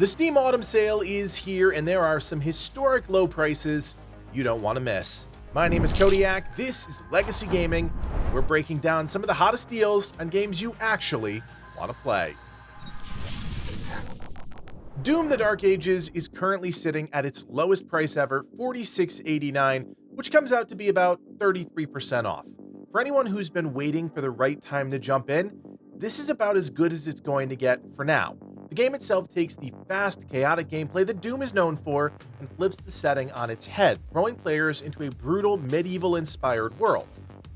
The Steam Autumn Sale is here, and there are some historic low prices you don't want to miss. My name is Kodiak, this is Legacy Gaming. We're breaking down some of the hottest deals on games you actually want to play. Doom: The Dark Ages is currently sitting at its lowest price ever, $46.89, which comes out to be about 33% off. For anyone who's been waiting for the right time to jump in, this is about as good as it's going to get for now. The game itself takes the fast, chaotic gameplay that Doom is known for and flips the setting on its head, throwing players into a brutal, medieval-inspired world.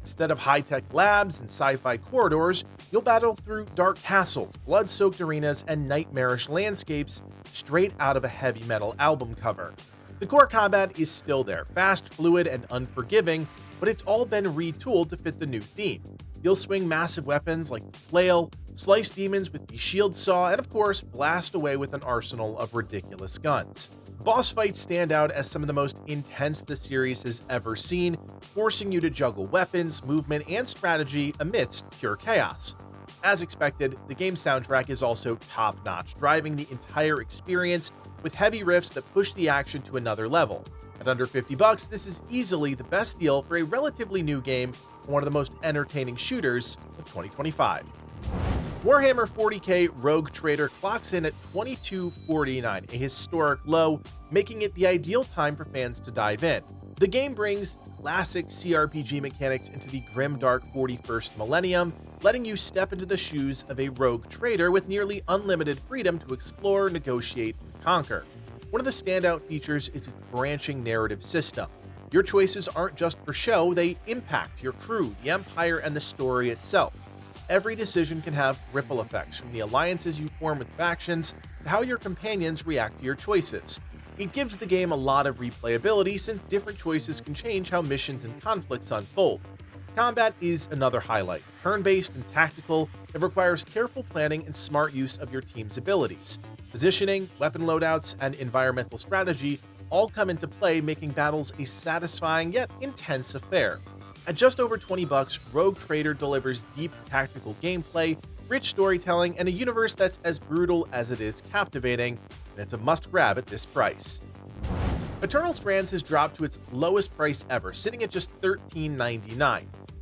Instead of high-tech labs and sci-fi corridors, you'll battle through dark castles, blood-soaked arenas, and nightmarish landscapes straight out of a heavy metal album cover. The core combat is still there, fast, fluid, and unforgiving, but it's all been retooled to fit the new theme. You'll swing massive weapons like the flail, slice demons with the shield saw, and of course, blast away with an arsenal of ridiculous guns. Boss fights stand out as some of the most intense the series has ever seen, forcing you to juggle weapons, movement, and strategy amidst pure chaos. As expected, the game's soundtrack is also top-notch, driving the entire experience with heavy riffs that push the action to another level. At under $50, this is easily the best deal for a relatively new game and one of the most entertaining shooters of 2025. Warhammer 40k Rogue Trader clocks in at $22.49, a historic low, making it the ideal time for fans to dive in. The game brings classic CRPG mechanics into the grimdark 41st millennium, letting you step into the shoes of a rogue trader with nearly unlimited freedom to explore, negotiate, and conquer. One of the standout features is its branching narrative system. Your choices aren't just for show, they impact your crew, the Empire, and the story itself. Every decision can have ripple effects, from the alliances you form with factions to how your companions react to your choices. It gives the game a lot of replayability since different choices can change how missions and conflicts unfold. Combat is another highlight. Turn-based and tactical, it requires careful planning and smart use of your team's abilities. Positioning, weapon loadouts, and environmental strategy all come into play, making battles a satisfying yet intense affair. At just over $20, Rogue Trader delivers deep tactical gameplay, rich storytelling, and a universe that's as brutal as it is captivating, and it's a must-grab at this price. Eternal Strands has dropped to its lowest price ever, sitting at just $13.99.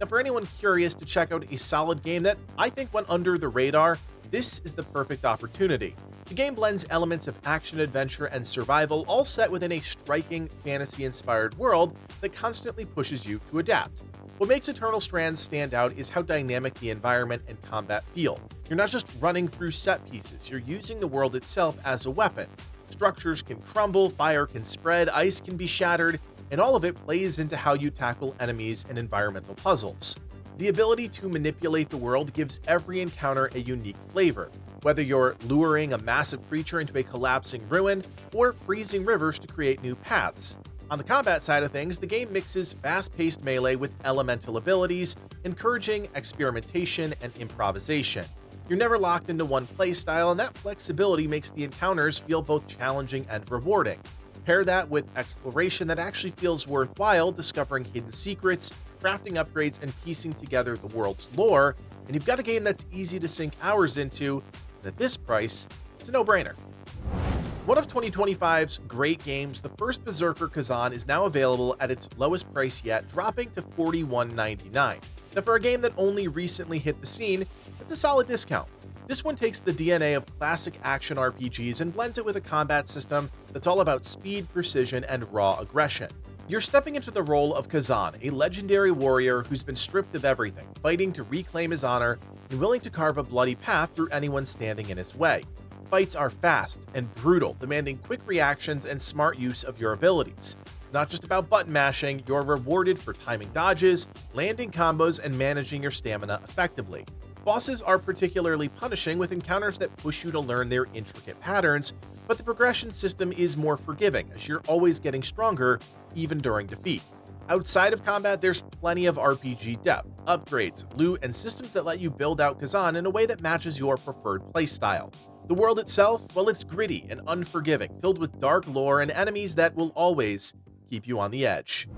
Now, for anyone curious to check out a solid game that I think went under the radar, this is the perfect opportunity. The game blends elements of action, adventure, and survival, all set within a striking, fantasy-inspired world that constantly pushes you to adapt. What makes Eternal Strands stand out is how dynamic the environment and combat feel. You're not just running through set pieces, you're using the world itself as a weapon. Structures can crumble, fire can spread, ice can be shattered, and all of it plays into how you tackle enemies and environmental puzzles. The ability to manipulate the world gives every encounter a unique flavor, whether you're luring a massive creature into a collapsing ruin or freezing rivers to create new paths. On the combat side of things, the game mixes fast-paced melee with elemental abilities, encouraging experimentation and improvisation. You're never locked into one playstyle, and that flexibility makes the encounters feel both challenging and rewarding. Pair that with exploration that actually feels worthwhile, discovering hidden secrets, crafting upgrades, and piecing together the world's lore, and you've got a game that's easy to sink hours into, and at this price, it's a no-brainer. One of 2025's great games, the first Berserker Khazan, is now available at its lowest price yet, dropping to $41.99. Now, for a game that only recently hit the scene, it's a solid discount. This one takes the DNA of classic action RPGs and blends it with a combat system that's all about speed, precision, and raw aggression. You're stepping into the role of Khazan, a legendary warrior who's been stripped of everything, fighting to reclaim his honor and willing to carve a bloody path through anyone standing in his way. Fights are fast and brutal, demanding quick reactions and smart use of your abilities. It's not just about button mashing, you're rewarded for timing dodges, landing combos, and managing your stamina effectively. Bosses are particularly punishing, with encounters that push you to learn their intricate patterns, but the progression system is more forgiving, as you're always getting stronger, even during defeat. Outside of combat, there's plenty of RPG depth, upgrades, loot, and systems that let you build out Khazan in a way that matches your preferred playstyle. The world itself, well, it's gritty and unforgiving, filled with dark lore and enemies that will always keep you on the edge.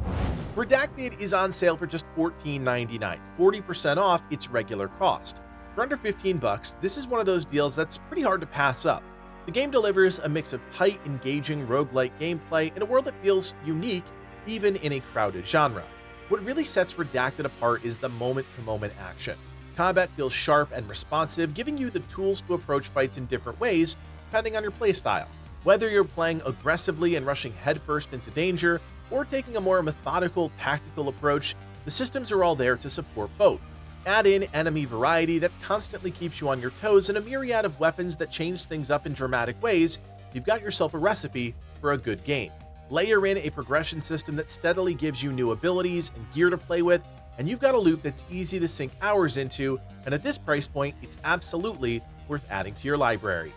Redacted is on sale for just $14.99, 40% off its regular cost. For under $15, this is one of those deals that's pretty hard to pass up. The game delivers a mix of tight, engaging roguelike gameplay in a world that feels unique even in a crowded genre. What really sets Redacted apart is the moment-to-moment action. Combat feels sharp and responsive, giving you the tools to approach fights in different ways depending on your playstyle. Whether you're playing aggressively and rushing headfirst into danger, or taking a more methodical, tactical approach, the systems are all there to support both. Add in enemy variety that constantly keeps you on your toes and a myriad of weapons that change things up in dramatic ways, you've got yourself a recipe for a good game. Layer in a progression system that steadily gives you new abilities and gear to play with, and you've got a loop that's easy to sink hours into, and at this price point, it's absolutely worth adding to your library.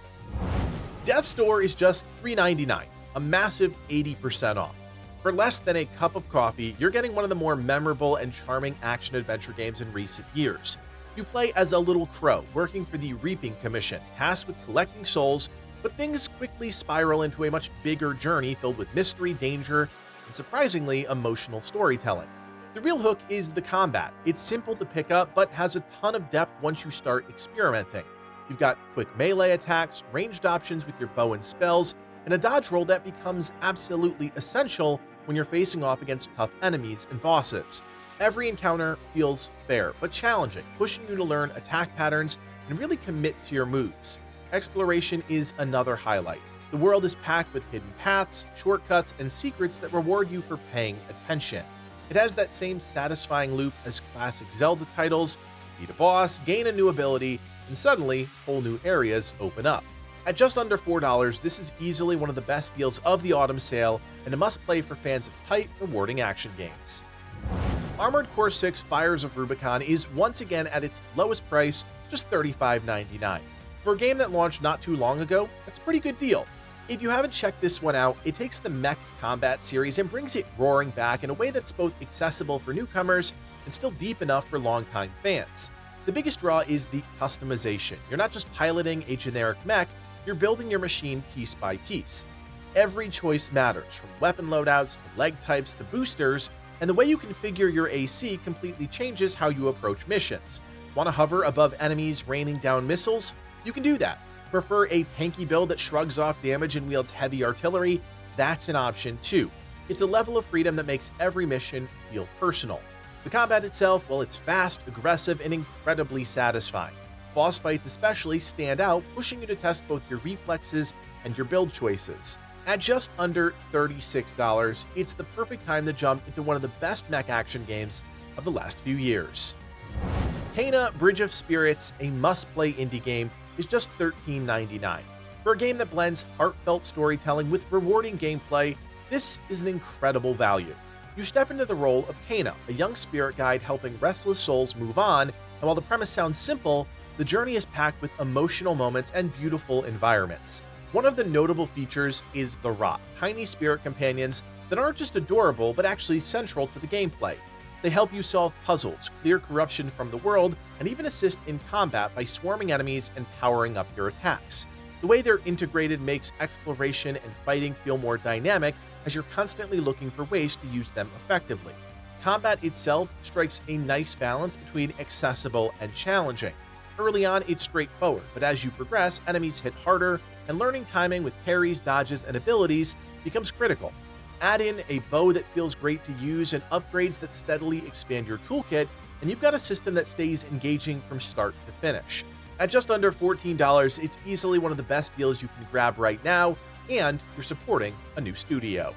Death's Door is just $3.99, a massive 80% off. For less than a cup of coffee, you're getting one of the more memorable and charming action-adventure games in recent years. You play as a little crow working for the Reaping Commission, tasked with collecting souls, but things quickly spiral into a much bigger journey filled with mystery, danger, and surprisingly emotional storytelling. The real hook is the combat. It's simple to pick up, but has a ton of depth once you start experimenting. You've got quick melee attacks, ranged options with your bow and spells, and a dodge roll that becomes absolutely essential when you're facing off against tough enemies and bosses. Every encounter feels fair, but challenging, pushing you to learn attack patterns and really commit to your moves. Exploration is another highlight. The world is packed with hidden paths, shortcuts, and secrets that reward you for paying attention. It has that same satisfying loop as classic Zelda titles. Beat a boss, gain a new ability, and suddenly, whole new areas open up. At just under $4, this is easily one of the best deals of the autumn sale, and a must-play for fans of tight, rewarding action games. Armored Core 6 Fires of Rubicon is once again at its lowest price, just $35.99. For a game that launched not too long ago, that's a pretty good deal. If you haven't checked this one out, it takes the mech combat series and brings it roaring back in a way that's both accessible for newcomers and still deep enough for longtime fans. The biggest draw is the customization. You're not just piloting a generic mech, you're building your machine piece by piece. Every choice matters, from weapon loadouts to leg types to boosters, and the way you configure your AC completely changes how you approach missions. Want to hover above enemies raining down missiles? You can do that. Prefer a tanky build that shrugs off damage and wields heavy artillery? That's an option too. It's a level of freedom that makes every mission feel personal. The combat itself, well, it's fast, aggressive, and incredibly satisfying. Boss fights especially stand out, pushing you to test both your reflexes and your build choices. At just under $36, it's the perfect time to jump into one of the best mech action games of the last few years. Kena: Bridge of Spirits, a must-play indie game, is just $13.99. For a game that blends heartfelt storytelling with rewarding gameplay, this is an incredible value. You step into the role of Kena, a young spirit guide helping restless souls move on, and while the premise sounds simple, the journey is packed with emotional moments and beautiful environments. One of the notable features is the Rot, tiny spirit companions that aren't just adorable but actually central to the gameplay. They help you solve puzzles, clear corruption from the world, and even assist in combat by swarming enemies and powering up your attacks. The way they're integrated makes exploration and fighting feel more dynamic, as you're constantly looking for ways to use them effectively. Combat itself strikes a nice balance between accessible and challenging. Early on, it's straightforward, but as you progress, enemies hit harder, and learning timing with parries, dodges, and abilities becomes critical. Add in a bow that feels great to use and upgrades that steadily expand your toolkit, and you've got a system that stays engaging from start to finish. At just under $14, it's easily one of the best deals you can grab right now, and you're supporting a new studio.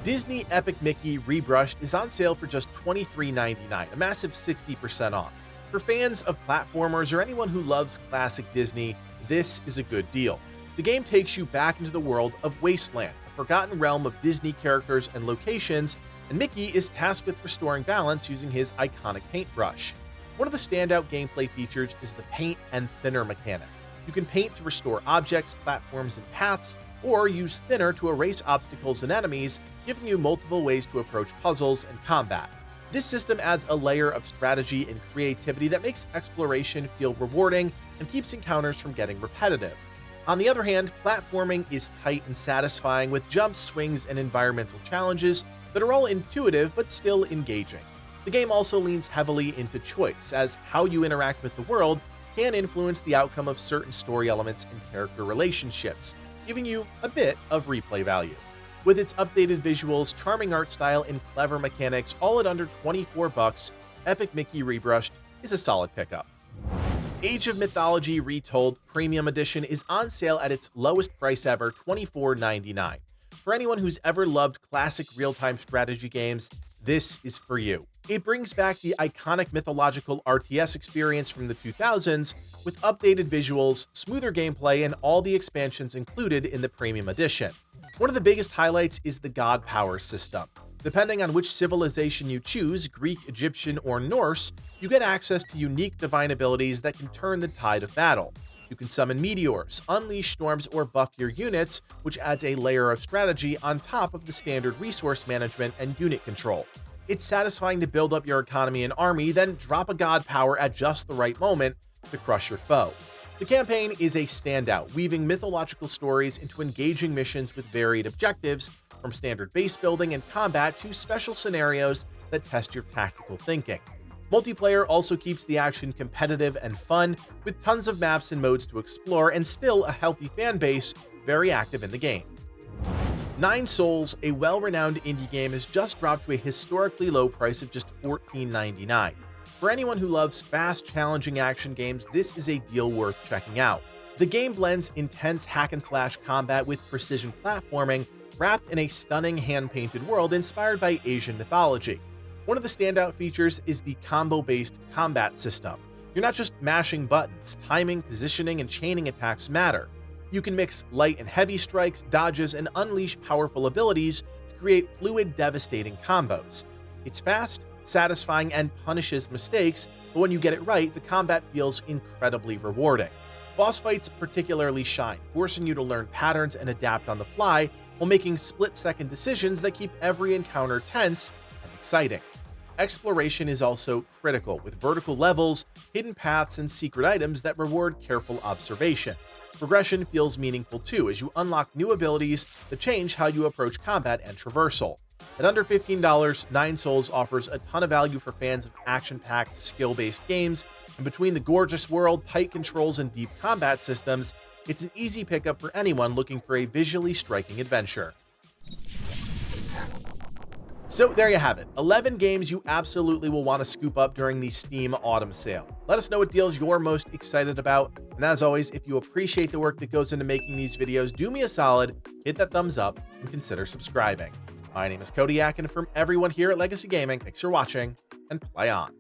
Disney Epic Mickey Rebrushed is on sale for just $23.99, a massive 60% off. For fans of platformers or anyone who loves classic Disney, this is a good deal. The game takes you back into the world of Wasteland, a forgotten realm of Disney characters and locations, and Mickey is tasked with restoring balance using his iconic paintbrush. One of the standout gameplay features is the paint and thinner mechanic. You can paint to restore objects, platforms, and paths, or use thinner to erase obstacles and enemies, giving you multiple ways to approach puzzles and combat. This system adds a layer of strategy and creativity that makes exploration feel rewarding and keeps encounters from getting repetitive. On the other hand, platforming is tight and satisfying with jumps, swings, and environmental challenges that are all intuitive but still engaging. The game also leans heavily into choice, as how you interact with the world can influence the outcome of certain story elements and character relationships, giving you a bit of replay value. With its updated visuals, charming art style, and clever mechanics, all at under $24, Epic Mickey Rebrushed is a solid pickup. Age of Mythology Retold Premium Edition is on sale at its lowest price ever, $24.99. For anyone who's ever loved classic real-time strategy games, this is for you. It brings back the iconic mythological RTS experience from the 2000s with updated visuals, smoother gameplay, and all the expansions included in the Premium Edition. One of the biggest highlights is the God Power system. Depending on which civilization you choose, Greek, Egyptian, or Norse, you get access to unique divine abilities that can turn the tide of battle. You can summon meteors, unleash storms, or buff your units, which adds a layer of strategy on top of the standard resource management and unit control. It's satisfying to build up your economy and army, then drop a God Power at just the right moment to crush your foe. The campaign is a standout, weaving mythological stories into engaging missions with varied objectives, from standard base building and combat to special scenarios that test your tactical thinking. Multiplayer also keeps the action competitive and fun, with tons of maps and modes to explore and still a healthy fan base very active in the game. Nine Souls, a well-renowned indie game, has just dropped to a historically low price of just $14.99. For anyone who loves fast, challenging action games, this is a deal worth checking out. The game blends intense hack-and-slash combat with precision platforming, wrapped in a stunning hand-painted world inspired by Asian mythology. One of the standout features is the combo-based combat system. You're not just mashing buttons, timing, positioning, and chaining attacks matter. You can mix light and heavy strikes, dodges, and unleash powerful abilities to create fluid, devastating combos. It's fast, satisfying, and punishes mistakes, but when you get it right, the combat feels incredibly rewarding. Boss fights particularly shine, forcing you to learn patterns and adapt on the fly, while making split-second decisions that keep every encounter tense and exciting. Exploration is also critical, with vertical levels, hidden paths, and secret items that reward careful observation. Progression feels meaningful too, as you unlock new abilities that change how you approach combat and traversal. At under $15, Nine Souls offers a ton of value for fans of action-packed, skill-based games, and between the gorgeous world, tight controls, and deep combat systems, it's an easy pickup for anyone looking for a visually striking adventure. So there you have it, 11 games you absolutely will want to scoop up during the Steam Autumn Sale. Let us know what deals you're most excited about, and as always, if you appreciate the work that goes into making these videos, do me a solid, hit that thumbs up, and consider subscribing. My name is Kodiak, and from everyone here at Legacy Gaming, thanks for watching, and play on.